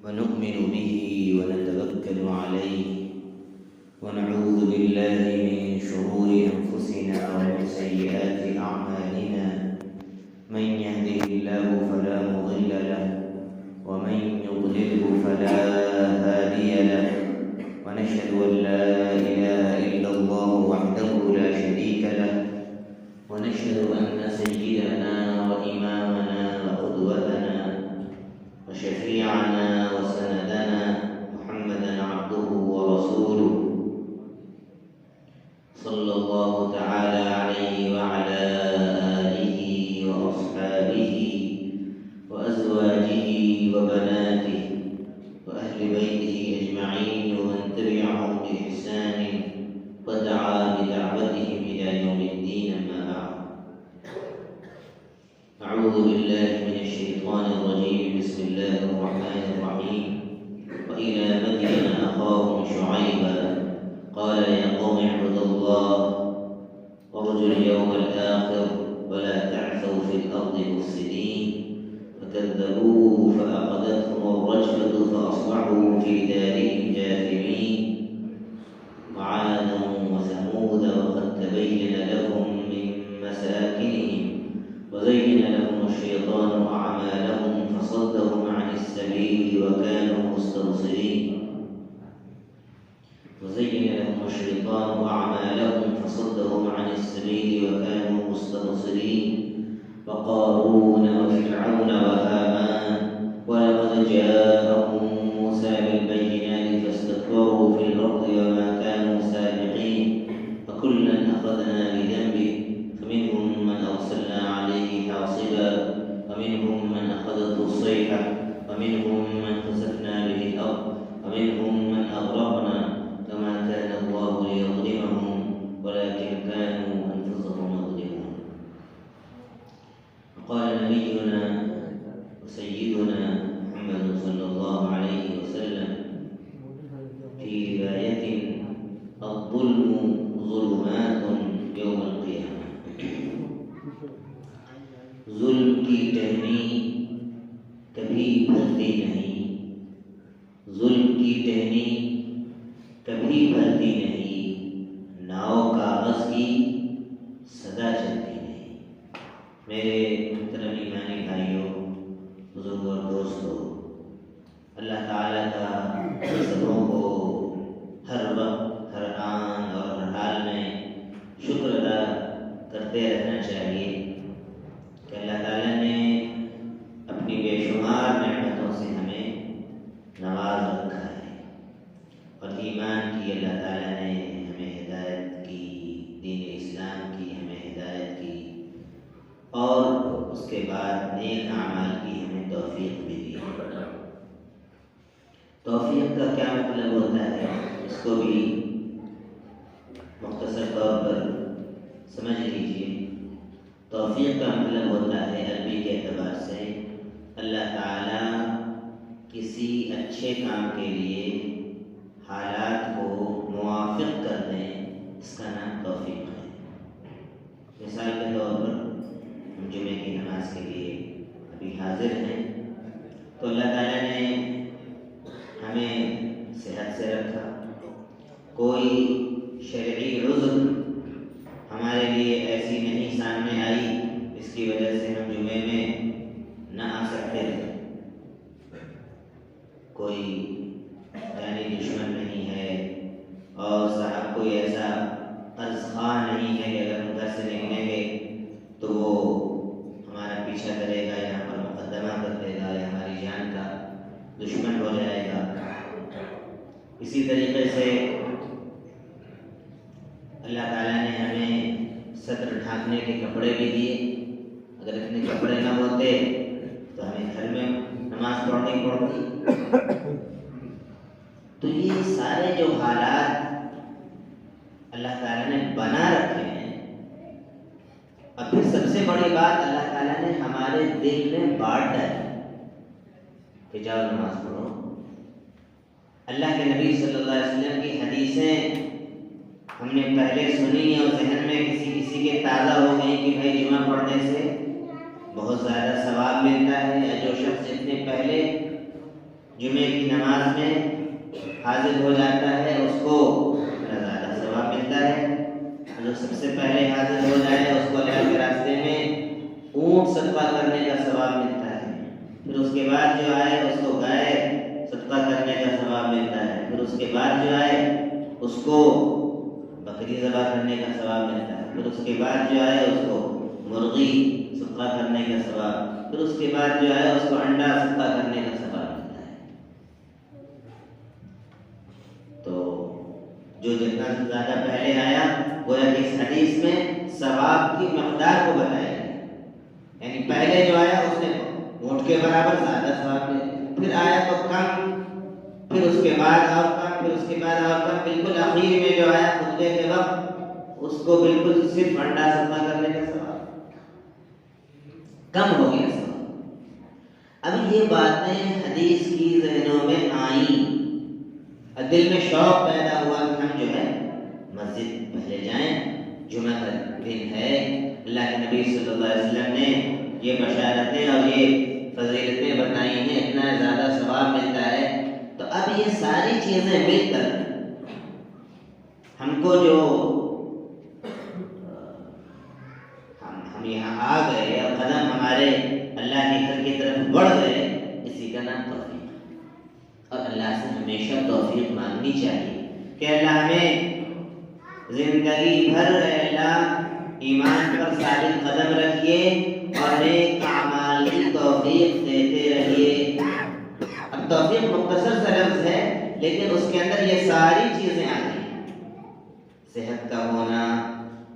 ونؤمن به ونتوكل عليه ونعوذ بالله من شرور أنفسنا ومن سيئات أعمالنا من يهده الله فلا مضل له ومن يضلله فلا هادي له ونشهد أن لا إله إلا الله وحده لا شريك له ونشهد أن سيدنا وإمامنا وقدوتنا وشفيعنا وسندنا محمدا عبده ورسوله صلى الله تعالى عليه وعلى آله وأصحابه وأزواجه وبناته وأهل بيته أجمعين ومن تبعهم بإحسان ودعا بدعوتهم إلى يوم الدين. أما بعد، أعوذ بالله من الشيطان الرجيم. بسم الله الرحمن الرحيم. وإلى مدين أخاهم شعيبا قال يا قوم اعبدوا الله وارجوا اليوم الآخر ولا تعثوا في الأرض مفسدين فكذبوه فأخذتهم الرجفة فأصبحوا في دارهم جاثمين. وعادا وثمود وقد تبين لكم من مساكنهم وزين لهم الشيطان أعمالهم فصدهم عن السبيل وكانوا مستبصرين. وزين لهم الشيطان أعمالهم فصدهم عن السبيل وكانوا مستبصرين. وقارون وفرعون وهامان ولقد جاءهم موسى بالبينات فاستكبروا في الأرض وما كانوا سابقين. وكلا أخذنا بذنبه فمنهم من أرسلنا عليه حاصبا ومنهم من أخذته الصيحة ومنهم من خسفنا به الأرض ومنهم من أغرقنا وما كان الله ليظلمهم ولكن كانوا أنفسهم يظلمون. وقال نبينا وسيدنا محمد صلى الله عليه وسلم في رواية الظلم ظلمات يوم القيامة. ظلم کی ٹہنی کبھی بھرتی نہیں، ظلم کی ٹہنی کبھی بھرتی نہیں، ناؤ کاغذ کی سدا چلتی نہیں. میرے محترم ایمانی بھائیوں، بزرگوں اور دوستوں، اللہ تعالیٰ کا سبوں کو ہر وقت، ہر آن اور ہر حال میں شکر ادا کرتے رہنا چاہیے کہ اللہ تعالیٰ نے اپنی بے شمار نعمتوں سے ہمیں نواز رکھا ہے، اور ایمان کی اللہ تعالیٰ نے ہمیں ہدایت کی، دین اسلام کی ہمیں ہدایت کی، اور اس کے بعد نیک اعمال کی ہمیں توفیق بھی دی. توفیق کا کیا مطلب ہوتا ہے، اس کو بھی مختصر طور پر سمجھ لیجیے. توفیق کا مطلب ہوتا ہے عربی کے اعتبار سے اللہ تعالیٰ کسی اچھے کام کے لیے حالات کو موافق کر دیں، اس کا نام توفیق ہے. مثال کے طور پر ہم جمعے کی نماز کے لیے ابھی حاضر ہیں، تو اللہ تعالیٰ نے ہمیں صحت سے رکھا، کوئی شرعی عذر ہمارے لیے ایسی نہیں سامنے آئی جس کی وجہ سے ہم جمعے میں نہ آ سکتے تھے. کوئی جانی دشمن نہیں ہے، اور صاحب کوئی ایسا قرض خواہ نہیں ہے کہ اگر ہم گھر سے نکلیں گے تو وہ ہمارا پیچھا کرے گا، یہاں پر مقدمہ کر دے گا، یا ہماری جان کا دشمن ہو جائے گا. اسی طریقے سے اللہ تعالیٰ نے ہمیں صدر ڈھانکنے کے کپڑے بھی دیے. اگر اتنے کپڑے نہ ہوتے تو ہمیں گھر میں نماز پڑھنی پڑتی. تو یہ سارے جو حالات اللہ تعالیٰ نے بنا رکھے ہیں، اور پھر سب سے بڑی بات اللہ تعالیٰ نے ہمارے دل میں بانٹ ڈالی کہ جاؤ نماز پڑھو. اللہ کے نبی صلی اللہ علیہ وسلم کی حدیثیں ہم نے پہلے سنی اور ذہن میں کسی کے تازہ ہو گئی کہ بھائی جمعہ پڑھنے سے بہت زیادہ ثواب ملتا ہے، یا جو شخص اتنے پہلے جمعے کی نماز میں حاضر ہو جاتا ہے اس کو زیادہ ثواب ملتا ہے. جو سب سے پہلے حاضر ہو جائے اس کو اللہ کے راستے میں اونٹ صدقہ کرنے کا ثواب ملتا ہے. پھر اس کے بعد جو آئے اس کو گائے صدقہ کرنے کا ثواب ملتا ہے. پھر اس کے بعد جو آئے اس کو بکری ذبح کرنے کا ثواب ملتا ہے. پھر اس کے بعد جو آئے اس کو مرغی صدقہ کرنے کا ثواب. پھر اس کے بعد جو آئے اس کو انڈا صدقہ کرنے کا ثواب ملتا ہے. تو جو جتنا زیادہ پہلے آیا گویا کہ اس حدیث میں ثواب کی مقدار کو بتایا ہے. یعنی پہلے جو آیا اس نے اونٹ کے برابر زیادہ ثواب دیا. پھر آیا تو کم, پھر اس کے بعد اور کم, پھر اس کے بعد اور کم. بالکل آخر میں جو آیا خطبے کے وقت اس کو بالکل صرف انڈا صدقہ کرنے کا ثواب کم ہو گیا ثواب. اب یہ باتیں حدیث کی ذہنوں میں آئیں اور دل میں شوق پیدا ہوا کہ ہم جو ہے مسجد پہلے جائیں. جمعہ کا دن ہے, اللہ کے نبی صلی اللہ علیہ وسلم نے یہ بشارتیں اور یہ فضیلتیں بتائی ہیں, اتنا زیادہ ثواب ملتا ہے. تو اب یہ ساری چیزیں مل کر ہم کو جو ہم یہاں آ گئے اور قدم ہمارے اللہ کے گھر کی طرف بڑھ گئے, اسی کا نام توفیق. اور اللہ سے ہمیشہ توفیق مانگنی چاہیے کہ اللہ ہمیں زندگی بھر اللہ ایمان پر ثابت قدم رکھیے اور نیک اعمال کی توفیق دیتے رہیے. اب توفیق مختصر سا لفظ ہے لیکن اس کے اندر یہ ساری چیزیں آ گئی. صحت کا ہونا,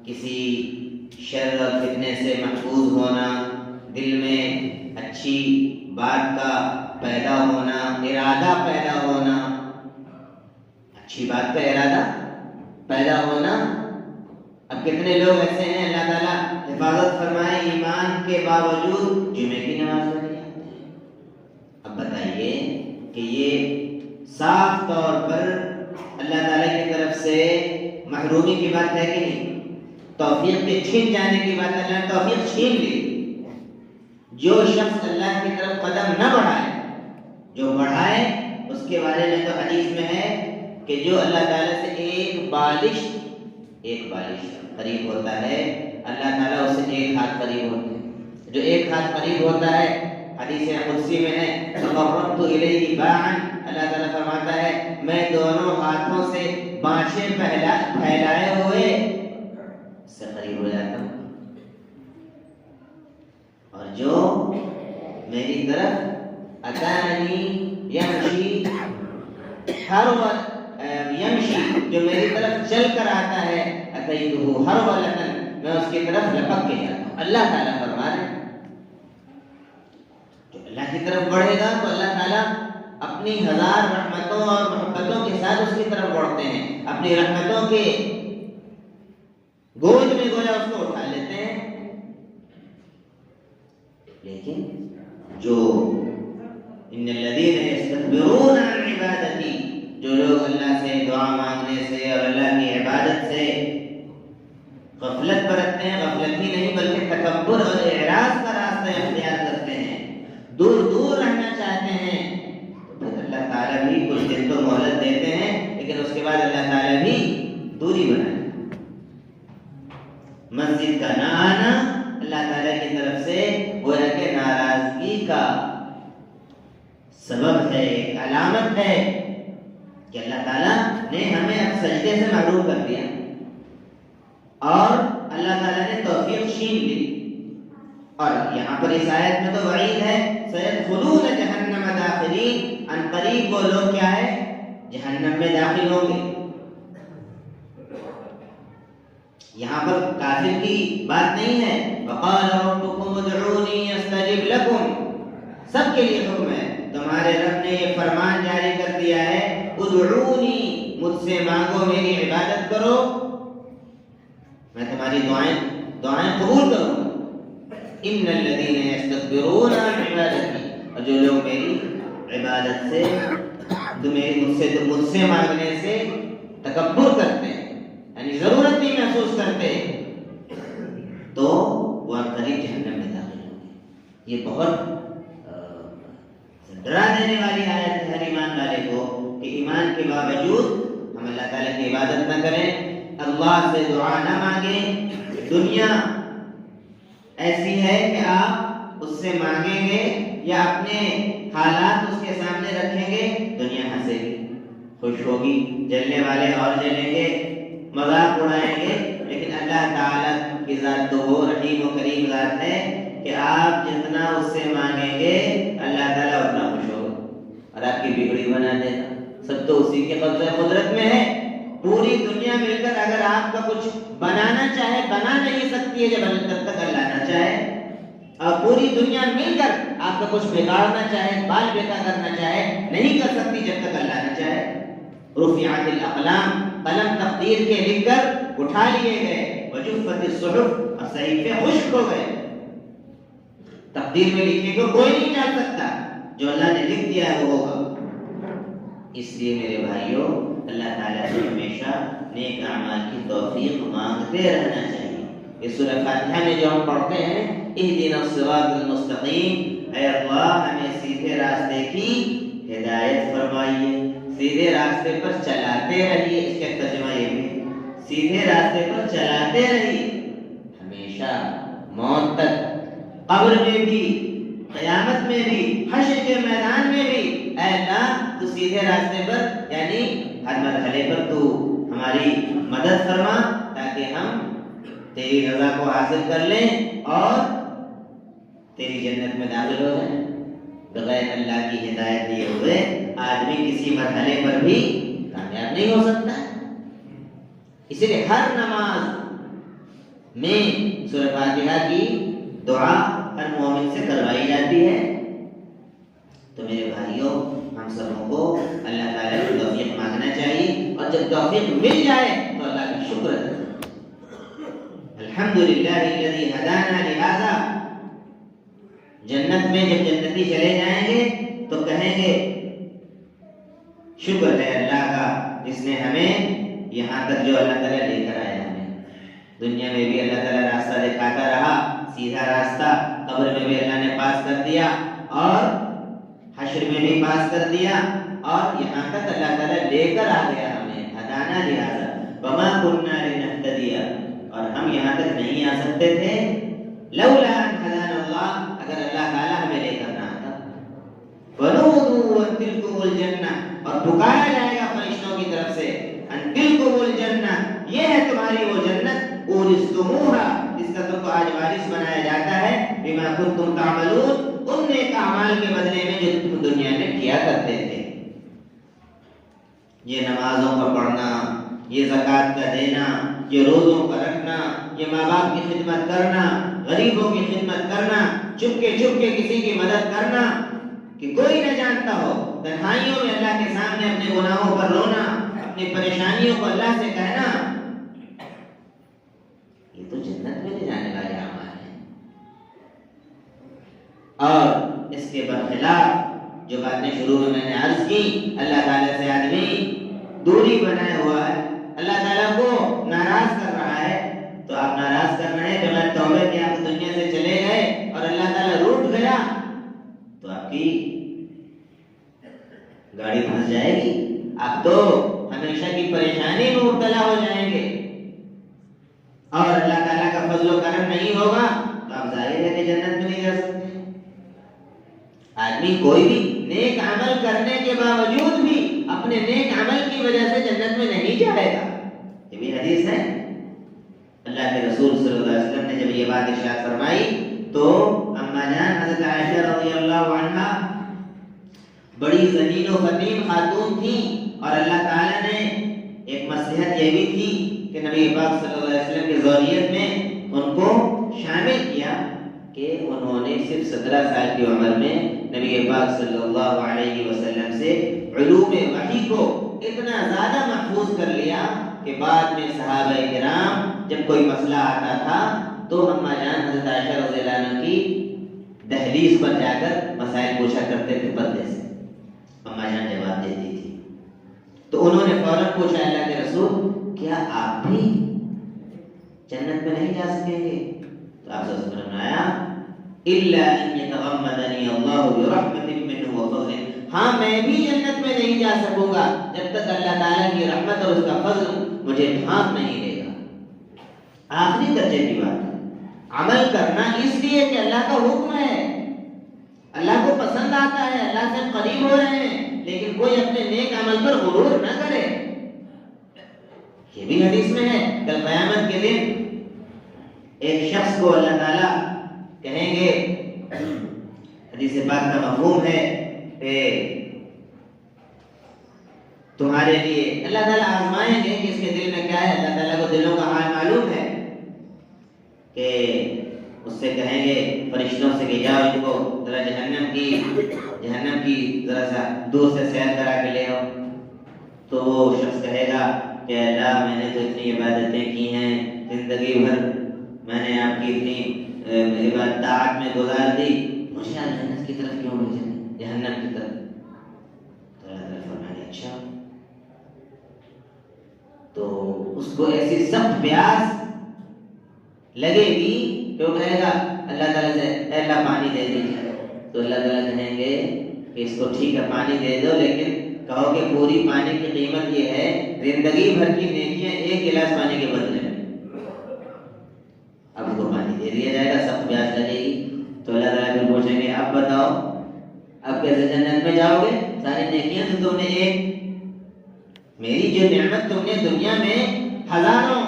کسی شر اور فتنے سے محفوظ ہونا, دل میں اچھی بات کا پیدا ہونا, ارادہ پیدا ہونا, اچھی بات کا ارادہ پیدا ہونا. اب کتنے لوگ ایسے ہیں اللہ تعالیٰ حفاظت فرمائے ایمان کے باوجود جمعے کی نماز میں نہیں آتے ہیں. اب بتائیے کہ یہ صاف طور پر اللہ تعالیٰ کی طرف سے محرومی کی بات ہے کہ نہیں؟ توفیق کے چھین جانے کی بات. اللہ نے توفیق چھین لی. جو شخص اللہ کی طرف قدم نہ بڑھائے, جو بڑھائے اس کے بارے میں تو حدیث میں ہے کہ جو اللہ تعالیٰ سے ایک بالش قریب ہوتا ہے, اللہ تعالیٰ اس سے ایک ہاتھ قریب ہوتے ہیں. جو ایک ہاتھ قریب ہوتا ہے, حدیث قدسی میں ہے, تقربت الیہ باعا, اللہ تعالیٰ فرماتا ہے میں دونوں ہاتھوں سے بانچیں پھیلائے ہوئے اس سے قریب ہو جاتا ہوں. اور جو میری طرف اتانی یمشی جو میری طرف چل کر آتا ہے, اتیتہ ہرولۃ, میں اس کی طرف لپک کے جاتا ہوں. اللہ تعالیٰ فرما رہے ہیں جو اللہ کی طرف بڑھے گا تو اللہ تعالیٰ اپنی ہزار رحمتوں اور محبتوں کے ساتھ اس کی طرف بڑھتے ہیں. اپنی رحمتوں کے گود میں گویا اس کو اٹھا لیتے ہیں. لیکن جو ان الذین یستکبرون عن عبادتی, جو لوگ اللہ سے دعا مانگنے سے اور اللہ کی عبادت سے غفلت برتتے ہیں, غفلت ہی نہیں بلکہ تکبر اور اعراض کا راستہ اختیار کرتے ہیں, دور دور رہنا چاہتے ہیں, تو پھر اللہ تعالیٰ بھی کچھ دن تو مہلت دیتے ہیں لیکن اس کے بعد اللہ تعالیٰ بھی دوری بناتے ہیں. مسجد کا نہ آنا اللہ تعالیٰ کی طرف سے گویا کہ ناراضگی کا سبب ہے, ایک علامت ہے کہ اللہ تعالیٰ نے ہمیں اب سجدے سے محروم کر دیا اور اللہ تعالیٰ نے توفیق چھین لی. اور یہاں پر اس آیت میں تو وعید ہے, سیدخلون جہنم داخلین, ان قریب وہ لوگ کیا ہے جہنم میں داخل ہوں گے. یہاں پر کافر کی بات نہیں ہے. وقال ربکم ادعونی استجب لکم, سب کے لیے حکم ہے. تمہارے رب نے یہ فرمان جاری کر دیا ہے, ادعونی, مجھ سے مانگو, میری عبادت کرو, میں تمہاری دعائیں قبول کروں گا. ان الذین یستکبرون عن عبادتی, اور جو لوگ میری عبادت سے مجھ سے مانگنے سے تکبر کرتے ہیں, یعنی ضرورت نہیں محسوس کرتے, تو وہ قریب جہنم میں داخل ہوں گے. یہ بہت ڈرا دینے والی آیت ہے. ایمان کے باوجود ہم اللہ تعالیٰ کی عبادت نہ کریں، اللہ سے دعا نہ مانگیں. دنیا ایسی ہے کہ آپ اس سے مانگیں گے یا اپنے حالات اس کے سامنے رکھیں گے، دنیا ہنسے گی، خوش ہوگی، جلنے والے اور جلیں گے، مذاق اڑائیں گے. لیکن اللہ تعالیٰ کی ذات تو وہ رحیم و کریم ذات ہے کہ آپ جتنا اس سے مانگیں گے اللہ تعالیٰ اتنا خوش ہوگا اور آپ کی بگڑی بنا دے گا. سب تو اسی کے قبضہ قدرت میں ہے. پوری دنیا مل کر اگر آپ کا کچھ بنانا چاہے بنا نہیں سکتی ہے جب تک اللہ نہ چاہے، اور پوری دنیا مل کر آپ کا کچھ بگاڑنا چاہے، بال بیکا کرنا چاہے، نہیں کر سکتی جب تک اللہ نہ چاہے. رفعت الاقلام، قلم تقدیر کے لکھ کر اٹھا لیے گئے، وجفت الصحف، اور صحیفے خشک ہو گئے. تقدیر میں لکھنے کو کوئی نہیں جان سکتا، جو اللہ نے لکھ دیا ہے وہ ہوگا. اس لیے میرے بھائیوں اللہ تعالیٰ سے ہمیشہ نیک اعمال کی توفیق مانگتے رہنا چاہیے. اس سورہ فاتحہ میں جو ہم پڑھتے ہیں اہدنا الصراط المستقیم، اے اللہ ہمیں سیدھے راستے کی ہدایت فرمائیے، سیدھے راستے پر چلاتے رہیے. اس کا ترجمہ یہ بھی سیدھے راستے پر چلاتے رہیے ہمیشہ، موت تک، قبر میں بھی، قیامت میں بھی، حشر کے میدان میں بھی. اے اللہ تو سیدھے راستے پر یعنی ہر مرحلے پر تو ہماری مدد فرما تاکہ ہم تیری رضا کو حاصل کر لیں اور تیری جنت میں داخل ہو جائیں. بغیر اللہ کی ہدایت دیے ہوئے آدمی کسی مرحلے پر بھی کامیاب نہیں ہو سکتا. اسی لیے ہر نماز میں سورہ فاتحہ کی دعا ہر مومن سے کروائی جاتی ہے. تو میرے بھائیوں ہم سبوں کو اللہ تعالیٰ کی توفیق مانگنا چاہیے، اور جب توفیق مل جائے تو اللہ کا شکر ہے. الحمدللہ الذی ہدانا لہذا. جنت میں جب جنتی چلے جائیں گے تو کہیں گے شکر ہے اللہ کا جس نے ہمیں یہاں تک جو اللہ تعالیٰ لے کر آیا. ہمیں دنیا میں بھی اللہ تعالیٰ راستہ دکھاتا رہا، سیدھا راستہ، قبر میں بھی اللہ نے پاس کر دیا اور حشر میں بھی پاس کر دیا، اور یہاں تک اللہ تعالیٰ لے کر آ گیا ہمیں. ہدانا لہذا وما كنا لنهتدي، اور ہم یہاں تک نہیں آ سکتے تھے لولا ان هدانا اللہ، اگر اللہ تعالیٰ ہمیں لے کر نہ آتا. ونودوا ان تلكم الجنہ، اور پکارا جائے گا فرشتوں کی طرف سے ان تلكم الجنہ، یہ ہے تمہاری وہ جنت، اورثتموها، جس کا تم کو آج وارث بنایا جاتا ہے، بما كنتم تعملون، ان نیک اعمال کے بدلے میں جو تم دنیا میں کیا کرتے تھے. یہ نمازوں کا پڑھنا، یہ زکوٰۃ کا دینا، یہ روزوں کا رکھنا، یہ ماں باپ کی خدمت کرنا، غریبوں کی خدمت کرنا، چپکے چپکے کسی کی مدد کرنا کہ کوئی نہ جانتا ہو، تنہائیوں میں اللہ کے سامنے اپنے گناہوں پر رونا، اپنی پریشانیوں کو اللہ سے کہنا، یہ تو جنت میں لے جانے والے اعمال ہیں. اور اس کے برخلاف جو باتیں شروع میں نے عرض کی، اللہ تعالیٰ سے آدمی دوری بنائے ہوا ہے، اللہ تعالیٰ کو ناراض کر رہا ہے. تو آپ ناراض کرنا ہے کہ میں توبہ کہ آپ دنیا سے چلے گئے اور اللہ تعالیٰ روٹ گیا تو آپ کی گاڑی پھنس جائے گی، آپ تو ہمیشہ کی پریشانی میں مبتلا ہو جائیں گے، اور اللہ تعالیٰ کا فضل و کرم نہیں ہوگا تو آپ ظاہر ہے کہ جنت میں نہیں جا سکتے. آدمی کوئی بھی نیک عمل کرنے کے باوجود بھی اپنے نیک عمل کی وجہ سے جنت میں نہیں جائے گا. یہ بھی حدیث ہے. اللہ کے رسول صلی اللہ علیہ وسلم نے جب یہ بات ارشاد فرمائی تو اما جان حضرت عائشہ رضی اللہ عنہا بڑی ذلیل و خطین خاتون تھی، اور اللہ تعالیٰ نے ایک مصلحت یہ بھی تھی کہ نبی پاک صلی اللہ علیہ وسلم کی ذریت میں ان کو شامل کیا کہ انہوں نے صرف 17 سال کی عمر میں نبی پاک صلی اللہ علیہ وسلم سے علوم وحی کو اتنا زیادہ محفوظ کر لیا کہ بعد میں صحابہ کرام جب کوئی مسئلہ آتا تھا تو اما جان حضرت عائشہ رضی اللہ عنہ کی دہلیز پر جا کر مسائل پوچھا کرتے تھے پردے سے. اما جان جواب دیتی تھی. تو انہوں نے فوراً پوچھا اللہ کے رسول کیا آپ بھی جنت میں نہیں جا سکیں گے؟ تو آپ سے فرمایا الا ان يتغمدني الله برحمة منه وفضل، ہاں میں بھی جنت میں نہیں جا سکوں گا جب تک اللہ تعالیٰ کی رحمت اور اس کا فضل مجھے ڈھانپ نہیں لے گا۔ آخری درجے کی بات ہے، عمل کرنا اس لیے کہ اللہ کا حکم ہے، اللہ کو پسند آتا ہے، اللہ سے قریب ہو رہے ہیں، لیکن کوئی اپنے نیک عمل پر غرور نہ کرے۔ یہ بھی حدیث میں ہے، کل قیامت کے دن ایک شخص کو اللہ تعالیٰ کہیں گے، حدیث پاک کا مفہوم ہے کہ تمہارے لیے اللہ تعالیٰ آزمائیں گے کہ اس کے دل میں کیا ہے۔ اللہ تعالیٰ کو دلوں کا حال معلوم ہے کہ اس سے کہیں گے فرشتوں سے کہ جاؤ ان کو ذرا جہنم کی ذرا سا دور سے سیر کرا کے لے آؤ۔ تو وہ شخص کہے گا کہ اللہ میں نے تو اتنی عبادتیں کی ہیں، زندگی بھر میں نے آپ کی اتنی عبادات میں گزار دی، مجھے جنت کی طرف کیوں بھیجیں، جہنم کی طرف؟ تو اللہ تعالیٰ فرمائے اچھا، تو اس کو ایسی سخت پیاس لگے گی کہ وہ کہے گا اللہ تعالیٰ سے اے اللہ پانی دے دیجیے، تو اللہ تعالیٰ کہیں گے کہ اس کو ٹھیک ہے پانی دے دو، لیکن کہو کہ پوری پانی کی قیمت یہ ہے زندگی بھر کی نیکیاں ایک گلاس پانی کے بدلے میں۔ اب اس کو پانی دے دیا جائے گا، سخت پیاس لگے گی، تو اللہ تعالیٰ پھر پوچھیں گے اب بتاؤ اب کیسے جنت میں جاؤ گے؟ ساری نیکیاں تو تم نے ایک میری جو نعمت تم نے دنیا میں ہزاروں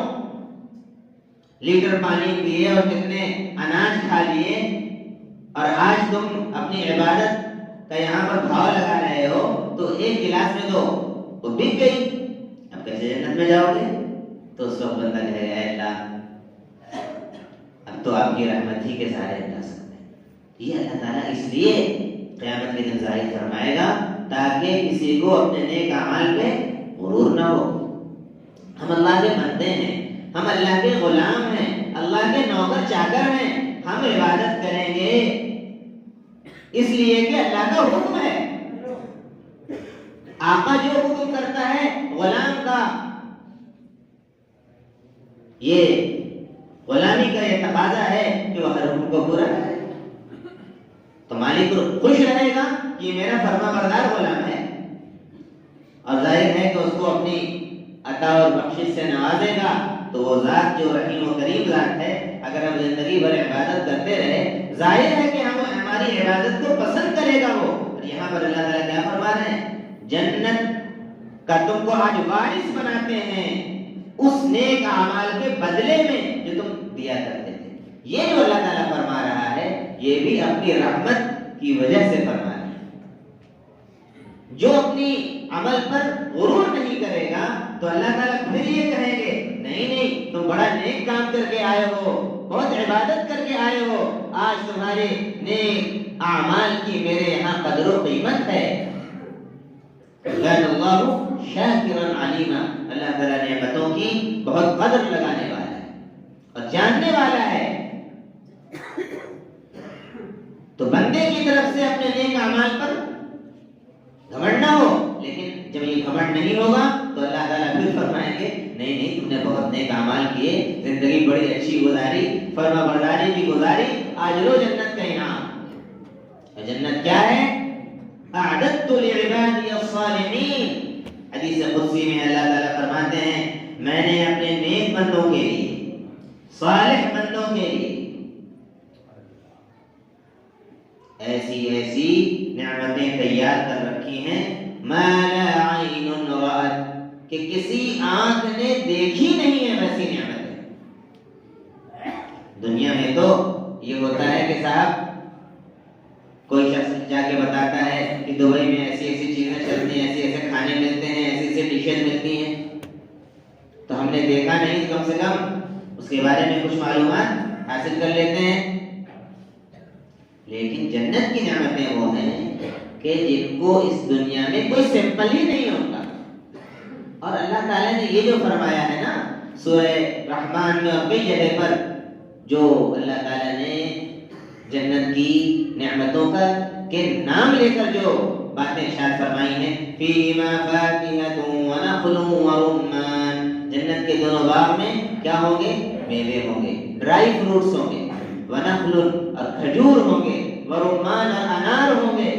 لیٹر پانی پیے اور کتنے اناج کھا لیے، اور آج تم اپنی عبادت کا یہاں پر بھاؤ لگا رہے ہو، تو ایک گلاس میں تو وہ بک گئی، اب کیسے جنت میں جاؤ گے؟ تو اس وقت بندہ کہے گا اے اللہ اب تو آپ کی رحمت ہی کے سہارے جا سکتے ہیں۔ یہ اللہ تعالیٰ اس لیے قیامت کے دن ظاہر فرمائے گا تاکہ کسی کو اپنے نیک اعمال پہ غرور نہ ہو۔ ہم اللہ کے بندے ہیں، ہم اللہ کے غلام ہیں، اللہ کے نوکر چاکر ہیں، ہم عبادت کریں گے اس لیے کہ اللہ کا حکم ہے۔ آقا جو حکم کرتا ہے غلام کا یہ غلامی کا یہ تقاضا ہے کہ وہ ہر حکم کو پورا کرے، تو مالک خوش رہے گا کہ میرا فرما بردار غلام ہے، اور ظاہر ہے کہ اس کو اپنی عطا اور بخشش سے نوازے گا، تو وہ ذات جو رحیم و کریم ذات ہے، اگر ہم زندگی بھر عبادت کرتے رہے ظاہر ہے کہ ہم ہماری عبادت کو پسند کرے گا وہ۔ اور یہاں پر اللہ تعالیٰ کیا فرما رہے ہیں؟ جنت کا تم کو آج وارث بناتے ہیں اس نیک اعمال کے بدلے میں جو تم دیا کرتے تھے۔ یہ جو اللہ تعالیٰ فرما رہا ہے یہ بھی اپنی رحمت کی وجہ سے فرما رہا ہے۔ جو اپنی عمل پر غرور نہیں کرے گا تو اللہ تعالیٰ پھر یہ کہیں گے نہیں تم بڑا نیک کام کر کے آئے ہو، بہت عبادت کر کے آئے ہو، آج تمہارے نیک اعمال کی میرے یہاں قدر و قیمت ہے۔ کان اللہ شاکرا علیما، اللہ تعالیٰ نعمتوں کی بہت قدر لگانے والا ہے اور جاننے والا ہے۔ تو بندے کی طرف سے اپنے نیک اعمال پر گھمنڈ نہ ہو، لیکن جب یہ گھمنڈ نہیں ہوگا تو اللہ تعالیٰ پھر فرمائیں گے نہیں تم نے بہت نیک اعمال کیے، زندگی بڑی اچھی گزاری، فرما برداری بھی گزاری، آج لو جنت کا انعام۔ اور جنت کیا ہے؟ اعددت لعبادی الصالحین، حدیث قدسی میں اللہ تعالیٰ فرماتے ہیں میں نے اپنے نیک بندوں کے لیے، صالح بندوں کے لیے ایسی نعمتیں تیار کر رکھی ہیں ما لا عین رأت، کہ کسی آنکھ نے دیکھی نہیں ہے ویسی نعمتیں۔ دنیا میں تو یہ ہوتا ہے کہ صاحب کوئی شخص جا کے بتاتا ہے کہ دبئی میں ایسی چیزیں چلتی ہیں، ایسے کھانے ملتے ہیں، ایسی ڈشیں ملتی ہیں، تو ہم نے دیکھا نہیں، کم سے کم اس کے بارے میں کچھ معلومات حاصل کر لیتے ہیں۔ لیکن جنت کی نعمتیں وہ ہیں کہ جن کو اس دنیا میں کوئی سمپل ہی نہیں ہوتا۔ اور اللہ تعالیٰ نے یہ جو فرمایا ہے نا سورہ رحمان میں اور کئی جگہ پر، جو اللہ تعالیٰ نے جنت کی نعمتوں کا کے نام لے کر جو باتیں ارشاد فرمائی ہیں، فیہما فاکہۃ ونخل ورمان، جنت کے دونوں باغ میں کیا ہوں گے؟ میوے ہوں گے، ڈرائی فروٹس ہوں گے، ونخل اور کھجور ہوں گے، ورمان اور انار ہوں گے۔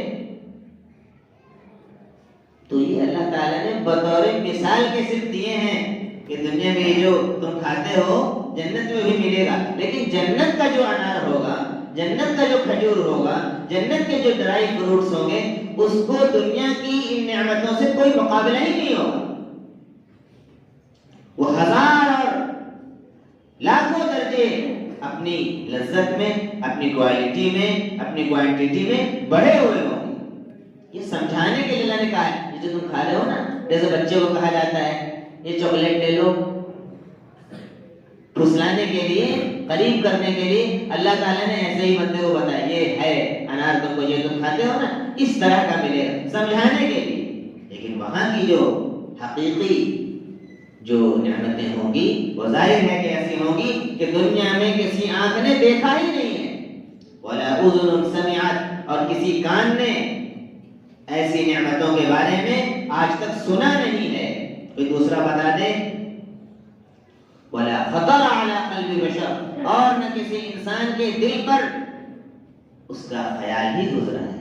تو یہ اللہ تعالیٰ نے بطور مثال کے صرف دیے ہیں کہ دنیا میں جو تم کھاتے ہو جنت میں بھی ملے گا، لیکن جنت کا جو انار ہوگا، جنت کا جو کھجور ہوگا، جنت کے جو ڈرائی فروٹس ہوں گے، اس کو دنیا کی ان نعمتوں سے کوئی مقابلہ ہی نہیں ہوگا۔ وہ ہزار اور لاکھوں درجے اپنی لذت میں، اپنی کوالٹی میں، اپنی کوانٹٹی میں بڑھے ہوئے ہوں گے۔ یہ سمجھانے کے لیے اللہ نے کہا ہے، یہ جو تم کھا رہے ہو نا، جیسے بچے کو کہا جاتا ہے یہ چاکلیٹ لے لو، پھسلانے کے لیے، قریب کرنے کے لیے اللہ تعالیٰ نے ایسے ہی بندے کو بتایا یہ ہے انار، تم کو یہ تم کھاتے ہو نا اس طرح کا ملے گا، سمجھانے کے لیے۔ لیکن وہاں کی جو حقیقی جو نعمتیں ہوں گی وہ ظاہر ہے کہ ایسی ہوں گی کہ دنیا میں کسی آنکھ نے دیکھا ہی نہیں ہے، ولا اذن سمعت، اور کسی کان نے ایسی نعمتوں کے بارے میں آج تک سنا نہیں ہے۔ کوئی دوسرا بتا دے، ولا خطر علی قلب بشر، اور نہ کسی انسان کے دل پر اس کا خیال ہی گزرا ہے،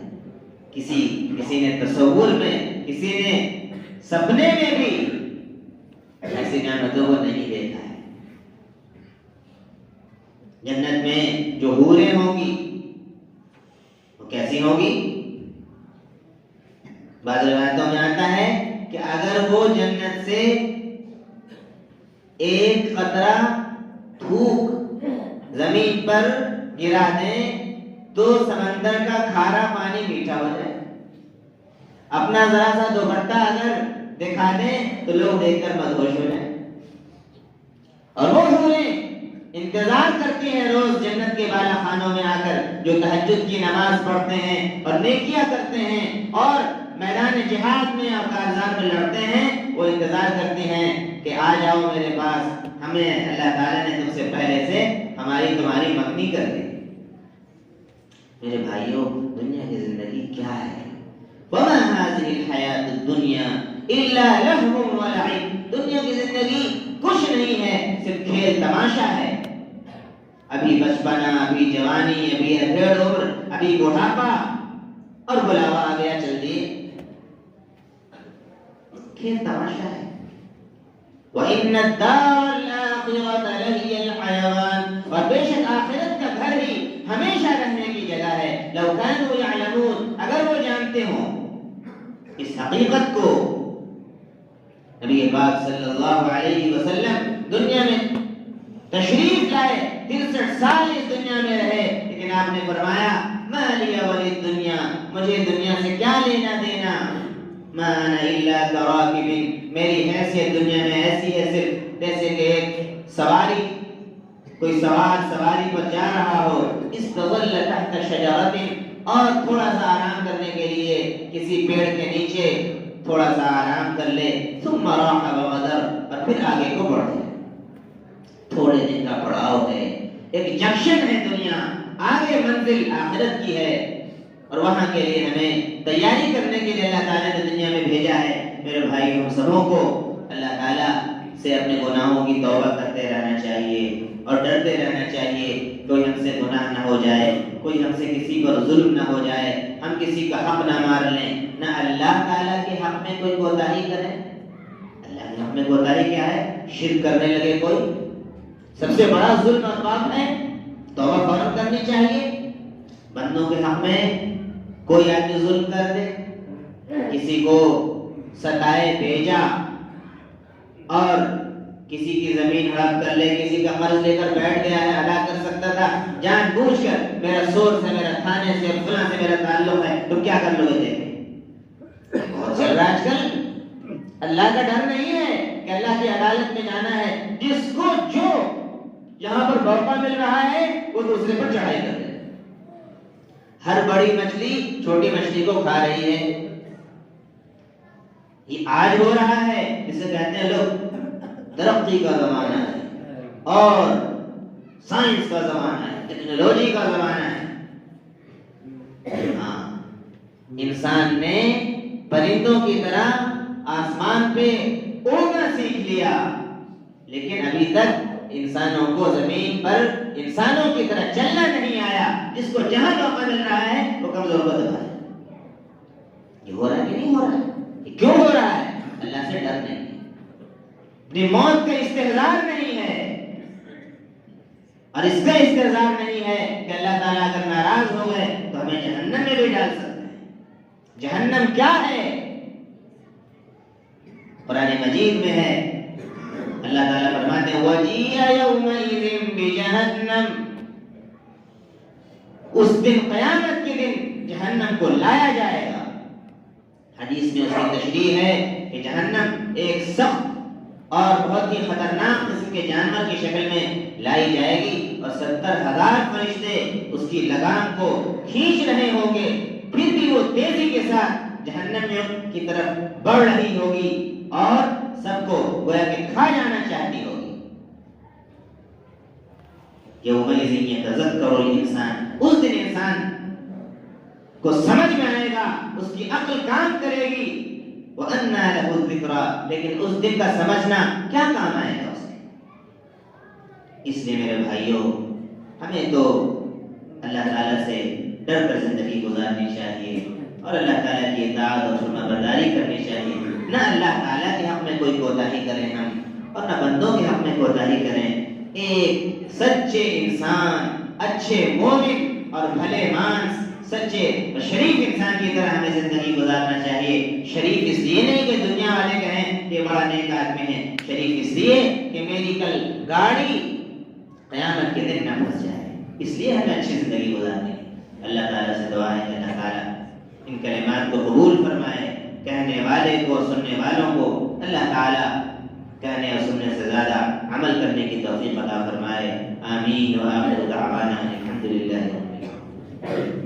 کسی نے تصور میں، کسی نے سپنے میں بھی ایسی نعمتوں کو نہیں دیکھا ہے۔ جنت میں جو حوریں ہوں گی وہ کیسی ہوں گی؟ بعض روایتوں میں آتا ہے کہ اگر وہ جنت سے ایک قطرہ تھوک زمین پر گرا دیں تو سمندر کا کھارا پانی میٹھا ہو جائے۔ اپنا ذرا سا دوپٹہ اگر دکھا دیں تو لوگ دیکھ کر مدہوش ہو جائیں۔ اور وہ حوریں انتظار کرتی ہیں روز جنت کے بالا خانوں میں آ کر، جو تہجد کی نماز پڑھتے ہیں اور نیکیاں کرتے ہیں اور میدان جہاد میں اور کارزار میں لڑتے ہیں، وہ انتظار کرتی ہیں کہ آ جاؤ میرے پاس، ہمیں اللہ تعالیٰ نے تم سے پہلے سے ہماری تمہاری مکنی کر دی۔ میرے بھائیوں، دنیا کی زندگی کیا ہے؟ وَمَا هَٰذِهِ الْحَيَاةُ الدُّنْيَا إِلَّا لَهْوٌ وَلَعِبٌ، دنیا کی زندگی کچھ نہیں ہے، صرف کھیل تماشا ہے۔ ابھی بچپنا، ابھی جوانی، ابھی ادھیڑ عمر، ابھی بڑھاپا، اور بلاوا آ گیا، چل دیے، کھیل تماشا ہے۔ وَإِنَّ الدَّارَ الْآخِرَةَ لَهِيَ الْحَيَوَانُ، اور بے شک آخرت کا گھر ہی ہمیشہ رہنے کی جگہ ہے۔ لَوْ كَانُوا يَعْلَمُونَ، اگر وہ جانتے ہوں اس حقیقت کو۔ نبی پاک صلی اللہ علیہ وسلم دنیا میں تشریف لائے، 63 سال اس دنیا میں رہے، لیکن آپ نے فرمایا مَا لِيَ وَلِلدُّنْيَا، مجھے دنیا سے کیا لینا دینا، مَا أَنَا إِلَّا كَرَاكِبٍ، میری حیثیت دنیا میں ایسی ہے صرف جیسے کہ ایک سواری، کوئی سواری پر جا رہا ہو، استظل تحت شجرة، اور تھوڑا سا آرام کرنے کے لیے کسی پیڑ کے نیچے تھوڑا سا آرام کر لے، ثم راح وغدر، اور پھر آگے کو بڑھ جائے۔ تھوڑے دن کا پڑاؤ ہے، ایک جنکشن ہے دنیا، آگے منزل آخرت کی ہے، اور وہاں کے لیے ہمیں تیاری کرنے کے لیے اللہ تعالیٰ نے دنیا میں بھیجا ہے۔ میرے بھائی، ہم سبوں کو اللہ تعالیٰ سے اپنے گناہوں کی توبہ کرتے رہنا چاہیے اور ڈرتے رہنا چاہیے، کوئی ہم سے گناہ نہ ہو جائے، کوئی ہم سے کسی پر ظلم نہ ہو جائے، ہم کسی کا حق نہ مار لیں، نہ اللہ تعالیٰ کے حق میں کوئی کوتاہی کریں۔ اللہ کے حق میں کوتاہی کیا ہے؟ شرک کرنے لگے کوئی، سب سے بڑا ظلم اور پاپ ہے، توبہ فوراً کرنی چاہیے۔ بندوں کے حق میں کوئی آدمی ظلم کر دے، کسی کو ستائے بھیجا اور کسی کی زمین ہڑپ کر لے، کسی کا قرض لے کر بیٹھ گیا ہے، ادا کر سکتا تھا، جان بوجھ کر میرا سورس ہے، میرا تھانے سے فلاں سے میرا تعلق ہے، تو کیا کر لو گے؟ دیکھیں بہت چل رہا آج کل۔ اللہ کا ڈر نہیں ہے کہ اللہ کی عدالت میں جانا ہے، جس کو جو یہاں پر موقع مل رہا ہے وہ دوسرے پر چڑھائی کر دے۔ ہر بڑی مچھلی چھوٹی مچھلی کو کھا رہی ہے، یہ آج ہو رہا ہے، جسے کہتے ہیں لوگ ترقی کا زمانہ ہے اور سائنس کا زمانہ ہے، ٹیکنالوجی کا زمانہ ہے۔ ہاں، انسان نے پرندوں کی طرح آسمان پہ اڑنا سیکھ لیا، لیکن ابھی تک انسانوں کو زمین پر انسانوں کی طرح چلنا نہیں آیا۔ جس کو جہاں موقع مل رہا ہے وہ کمزور کو دبا ہے۔ یہ ہو رہا ہے کہ نہیں ہو رہا ہے؟ یہ کیوں ہو رہا ہے؟ اللہ سے ڈر نہیں ہے، اپنی موت کا استحضار نہیں ہے، اور اس کا استحضار نہیں ہے کہ اللہ تعالیٰ اگر ناراض ہو گئے تو ہمیں جہنم میں بھی ڈال سکتے ہیں۔ جہنم کیا ہے؟ قرآن مجید میں ہے، اللہ تعالیٰ فرماتے ہیں وَجِيءَ يَوْمَئِذٍ بِجَهَنَّمَ، اس دن قیامت کے دن جہنم کو لایا جائے گا۔ حدیث میں اس کی تشریح ہے کہ جہنم ایک سخت اور بہت ہی خطرناک قسم کے جانور کی شکل میں لائی جائے گی، اور 70,000 فرشتے اس کی لگام کو کھینچ رہے ہوں گے، پھر بھی وہ تیزی کے ساتھ جہنم کی طرف بڑھ رہی ہوگی اور سب کو گویا کہ کھا جانا چاہتی ہوگی۔ یومئذ یتذکر الانسان، اس دن انسان کو سمجھ میں آئے گا، اس کی عقل کام کرے گی، وَأَنَّى لَهُ الذِّكْرَى، لیکن اس دن کا سمجھنا کیا کام آئے گا اسے؟ اس لیے میرے بھائیوں، ہمیں تو اللہ تعالیٰ سے ڈر کر زندگی گزارنی چاہیے، اور اللہ تعالیٰ کی اطاعت اور فرما برداری کرنی چاہیے۔ نہ اللہ تعالیٰ کے حق میں کوئی کوتاہی کریں ہم، اور نہ بندوں کے حق میں کوتاہی کریں۔ ایک سچے انسان، اچھے مومن اور بھلے مانس، سچے اور شریف انسان کی طرح ہمیں زندگی گزارنا چاہیے۔ شریف اس لیے نہیں کہ دنیا والے کہیں یہ بڑا نیک آدمی ہے، شریف اس لیے کہ میری کل گاڑی قیامت کے دن نہ پھنس جائے، اس لیے ہمیں اچھی زندگی گزارنی ہے۔ اللہ تعالیٰ سے دعا ہے کہ اللہ تعالیٰ ان کلمات کو قبول فرمائے، کہنے والے کو اور سننے والوں کو اللہ تعالیٰ کہنے اور سننے سے زیادہ عمل کرنے کی توفیق عطا فرمائے۔ آمین۔ وآخر دعوانا الحمدللہ رب العالمین۔